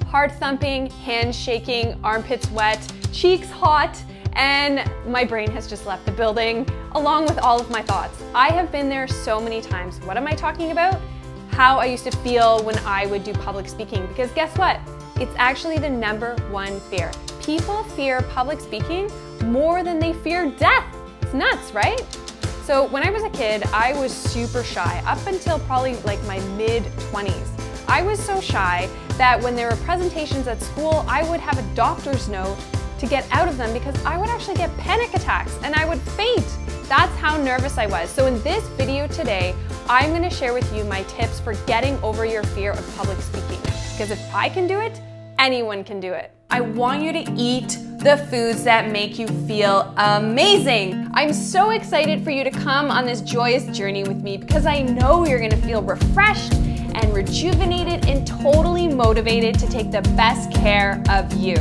Heart thumping, hands shaking, armpits wet, cheeks hot, and my brain has just left the building, along with all of my thoughts. I have been there so many times. What am I talking about? How I used to feel when I would do public speaking, because guess what? It's actually the #1 fear. People fear public speaking more than they fear death. It's nuts, right? So when I was a kid, I was super shy up until probably like my mid-20s. I was so shy that when there were presentations at school, I would have a doctor's note to get out of them because I would actually get panic attacks and I would faint. That's how nervous I was. So in this video today, I'm gonna share with you my tips for getting over your fear of public speaking. Because if I can do it, anyone can do it. I want you to eat the foods that make you feel amazing. I'm so excited for you to come on this joyous journey with me because I know you're gonna feel refreshed and rejuvenated and totally motivated to take the best care of you.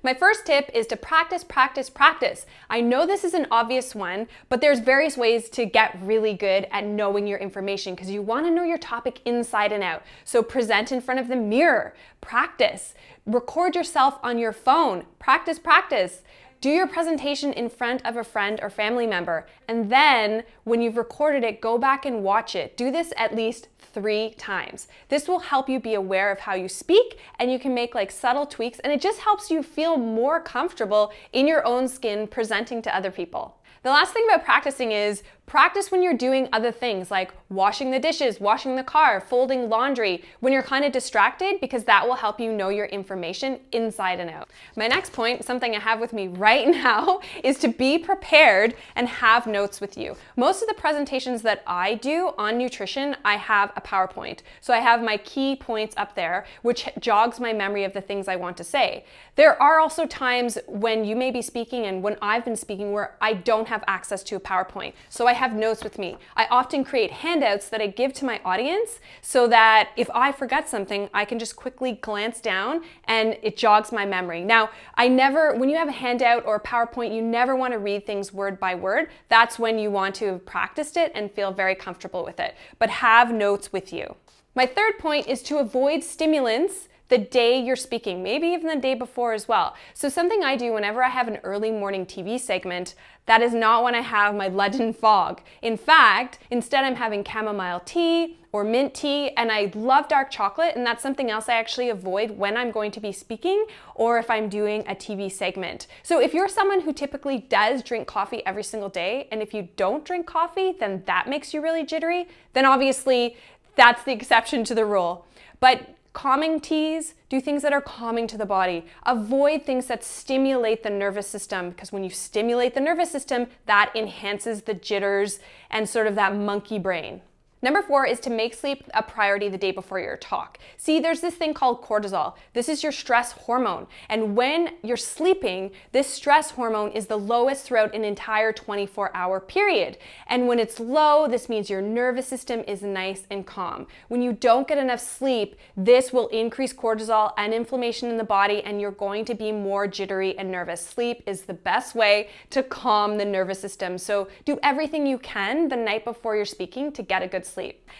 My first tip is to practice, practice, practice. I know this is an obvious one, but there's various ways to get really good at knowing your information because you want to know your topic inside and out. So present in front of the mirror, practice. Record yourself on your phone, practice, practice. Do your presentation in front of a friend or family member, and then when you've recorded it, go back and watch it. Do this at least 3 times. This will help you be aware of how you speak, and you can make like subtle tweaks, and it just helps you feel more comfortable in your own skin presenting to other people. The last thing about practicing is practice when you're doing other things like washing the dishes, washing the car, folding laundry, when you're kind of distracted, because that will help you know your information inside and out. My next point, something I have with me right now, is to be prepared and have notes with you. Most of the presentations that I do on nutrition, I have a PowerPoint. So I have my key points up there, which jogs my memory of the things I want to say. There are also times when you may be speaking and when I've been speaking where I don't have access to a PowerPoint. So I have notes with me. I often create handouts that I give to my audience so that if I forget something, I can just quickly glance down and it jogs my memory. Now, when you have a handout or a PowerPoint, you never want to read things word by word. That's when you want to have practiced it and feel very comfortable with it. But have notes with you. My third point is to avoid stimulants the day you're speaking, maybe even the day before as well. So something I do whenever I have an early morning TV segment, that is not when I have my London fog. In fact, instead I'm having chamomile tea or mint tea, and I love dark chocolate, and that's something else I actually avoid when I'm going to be speaking or if I'm doing a TV segment. So if you're someone who typically does drink coffee every single day, and if you don't drink coffee, then that makes you really jittery, then obviously that's the exception to the rule. But calming teas, do things that are calming to the body. Avoid things that stimulate the nervous system, because when you stimulate the nervous system, that enhances the jitters and sort of that monkey brain. Number 4 is to make sleep a priority the day before your talk. See, there's this thing called cortisol. This is your stress hormone. And when you're sleeping, this stress hormone is the lowest throughout an entire 24-hour period. And when it's low, this means your nervous system is nice and calm. When you don't get enough sleep, this will increase cortisol and inflammation in the body, and you're going to be more jittery and nervous. Sleep is the best way to calm the nervous system. So do everything you can the night before you're speaking to get a good sleep.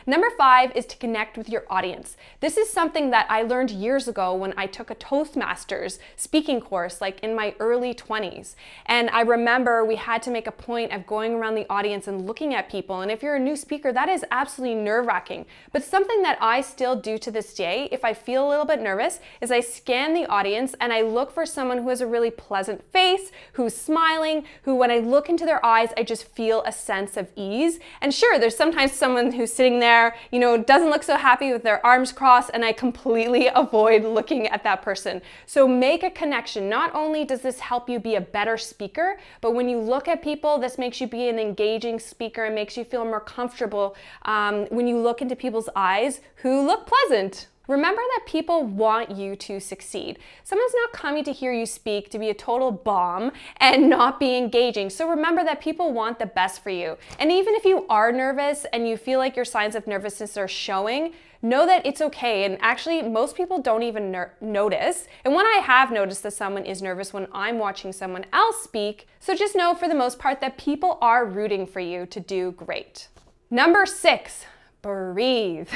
Number 5 is to connect with your audience. This is something that I learned years ago when I took a Toastmasters speaking course, like in my early 20s. And I remember we had to make a point of going around the audience and looking at people. And if you're a new speaker, that is absolutely nerve-wracking. But something that I still do to this day, if I feel a little bit nervous, is I scan the audience and I look for someone who has a really pleasant face, who's smiling, who when I look into their eyes, I just feel a sense of ease. And sure, there's sometimes someone who's sitting there, doesn't look so happy with their arms crossed, and I completely avoid looking at that person. So make a connection. Not only does this help you be a better speaker, but when you look at people, this makes you be an engaging speaker and makes you feel more comfortable when you look into people's eyes who look pleasant. Remember that people want you to succeed. Someone's not coming to hear you speak to be a total bomb and not be engaging. So remember that people want the best for you. And even if you are nervous and you feel like your signs of nervousness are showing, know that it's okay. And actually, most people don't even notice. And when I have noticed that someone is nervous when I'm watching someone else speak, so just know for the most part that people are rooting for you to do great. Number 6. breathe.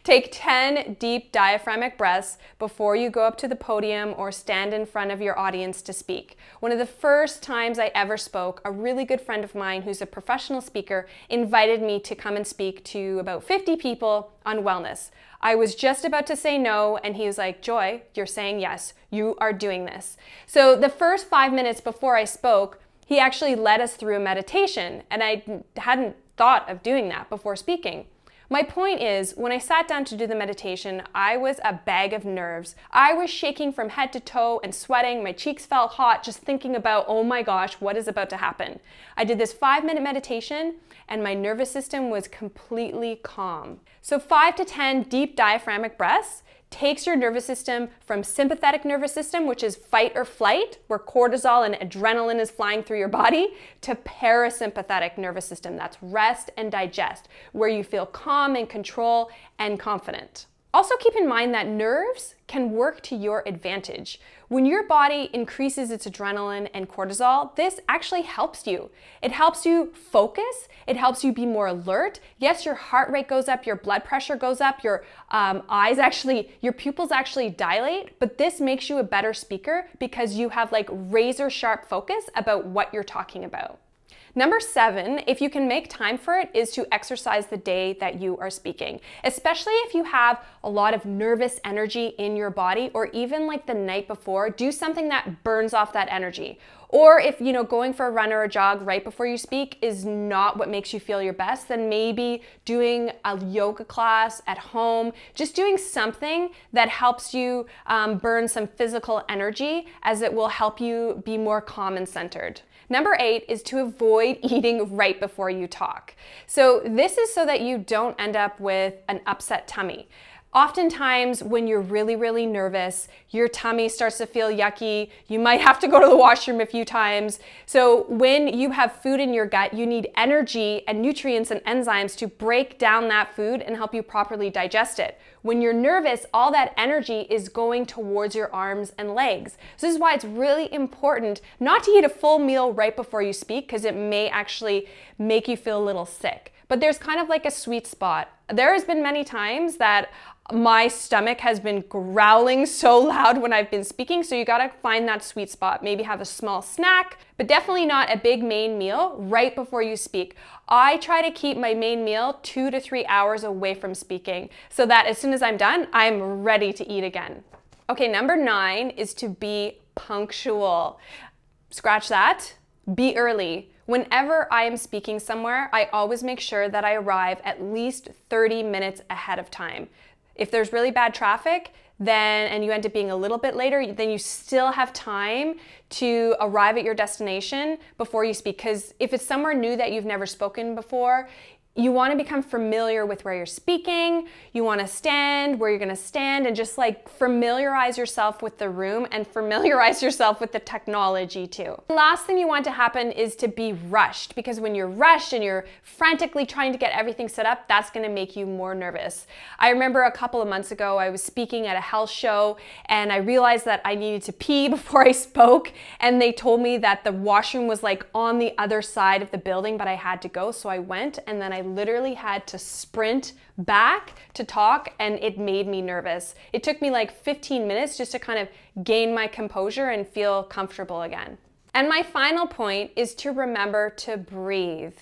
Take 10 deep diaphragmatic breaths before you go up to the podium or stand in front of your audience to speak. One of the first times I ever spoke, a really good friend of mine who's a professional speaker invited me to come and speak to about 50 people on wellness. I was just about to say no, and he was like, Joy, you're saying yes, you are doing this. So the first 5 minutes before I spoke, he actually led us through a meditation, and I hadn't thought of doing that before speaking. My point is, when I sat down to do the meditation, I was a bag of nerves. I was shaking from head to toe and sweating. My cheeks felt hot just thinking about, oh my gosh, what is about to happen? I did this 5-minute meditation and my nervous system was completely calm. So 5 to 10 deep diaphragmatic breaths takes your nervous system from sympathetic nervous system, which is fight or flight, where cortisol and adrenaline is flying through your body, to parasympathetic nervous system, that's rest and digest, where you feel calm and control and confident. Also keep in mind that nerves can work to your advantage. When your body increases its adrenaline and cortisol, this actually helps you. It helps you focus, it helps you be more alert. Yes, your heart rate goes up, your blood pressure goes up, your pupils actually dilate, but this makes you a better speaker because you have like razor sharp focus about what you're talking about. Number 7, if you can make time for it, is to exercise the day that you are speaking, especially if you have a lot of nervous energy in your body, or even like the night before, do something that burns off that energy. Or if, going for a run or a jog right before you speak is not what makes you feel your best, then maybe doing a yoga class at home, just doing something that helps you burn some physical energy, as it will help you be more calm and centered. Number 8 is to avoid eating right before you talk. So this is so that you don't end up with an upset tummy. Oftentimes when you're really, really nervous, your tummy starts to feel yucky. You might have to go to the washroom a few times. So when you have food in your gut, you need energy and nutrients and enzymes to break down that food and help you properly digest it. When you're nervous, all that energy is going towards your arms and legs. So this is why it's really important not to eat a full meal right before you speak, because it may actually make you feel a little sick. But there's kind of like a sweet spot. There has been many times that my stomach has been growling so loud when I've been speaking, so you gotta find that sweet spot. Maybe have a small snack, but definitely not a big main meal right before you speak. I try to keep my main meal 2 to 3 hours away from speaking, so that as soon as I'm done, I'm ready to eat again. Okay, number 9 is to be punctual. Scratch that, be early. Whenever I am speaking somewhere, I always make sure that I arrive at least 30 minutes ahead of time. If there's really bad traffic, and you end up being a little bit later, then you still have time to arrive at your destination before you speak. Because if it's somewhere new that you've never spoken before, you want to become familiar with where you're speaking, you want to stand where you're going to stand, and just like familiarize yourself with the room and familiarize yourself with the technology too. The last thing you want to happen is to be rushed, because when you're rushed and you're frantically trying to get everything set up, that's going to make you more nervous. I remember a couple of months ago, I was speaking at a health show and I realized that I needed to pee before I spoke, and they told me that the washroom was like on the other side of the building, but I had to go, so I went, and then I literally had to sprint back to talk, and it made me nervous. It took me like 15 minutes just to kind of gain my composure and feel comfortable again. And my final point is to remember to breathe.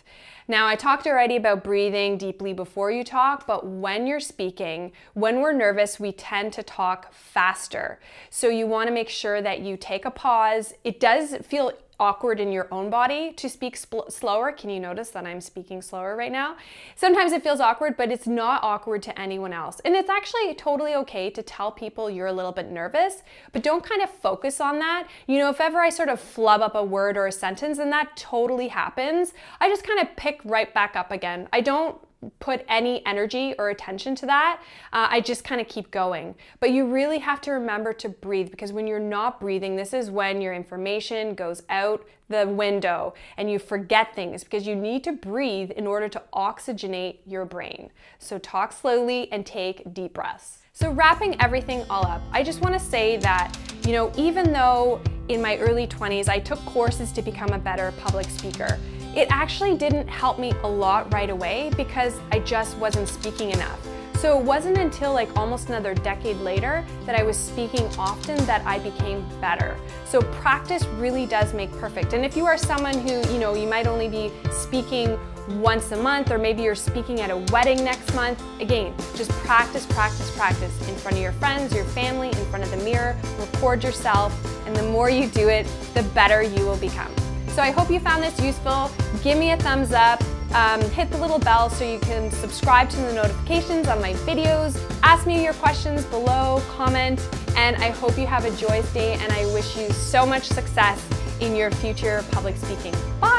Now, I talked already about breathing deeply before you talk, but when you're speaking, when we're nervous, we tend to talk faster. So you want to make sure that you take a pause. It does feel awkward in your own body to speak slower. Can you notice that I'm speaking slower right now? Sometimes it feels awkward, but it's not awkward to anyone else. And it's actually totally okay to tell people you're a little bit nervous, but don't kind of focus on that. If ever I sort of flub up a word or a sentence, and that totally happens, I just kind of pick right back up again. I don't put any energy or attention to that. I just kind of keep going. But you really have to remember to breathe, because when you're not breathing, this is when your information goes out the window and you forget things, because you need to breathe in order to oxygenate your brain. So talk slowly and take deep breaths. So wrapping everything all up, I just want to say that, even though in my early 20s I took courses to become a better public speaker, it actually didn't help me a lot right away because I just wasn't speaking enough. So it wasn't until like almost another decade later that I was speaking often that I became better. So practice really does make perfect. And if you are someone who, you might only be speaking once a month, or maybe you're speaking at a wedding next month, again, just practice, practice, practice in front of your friends, your family, in front of the mirror, record yourself, and the more you do it, the better you will become. So I hope you found this useful. Give me a thumbs up. Hit the little bell so you can subscribe to the notifications on my videos. Ask me your questions below, comment, and I hope you have a joyous day, and I wish you so much success in your future public speaking. Bye!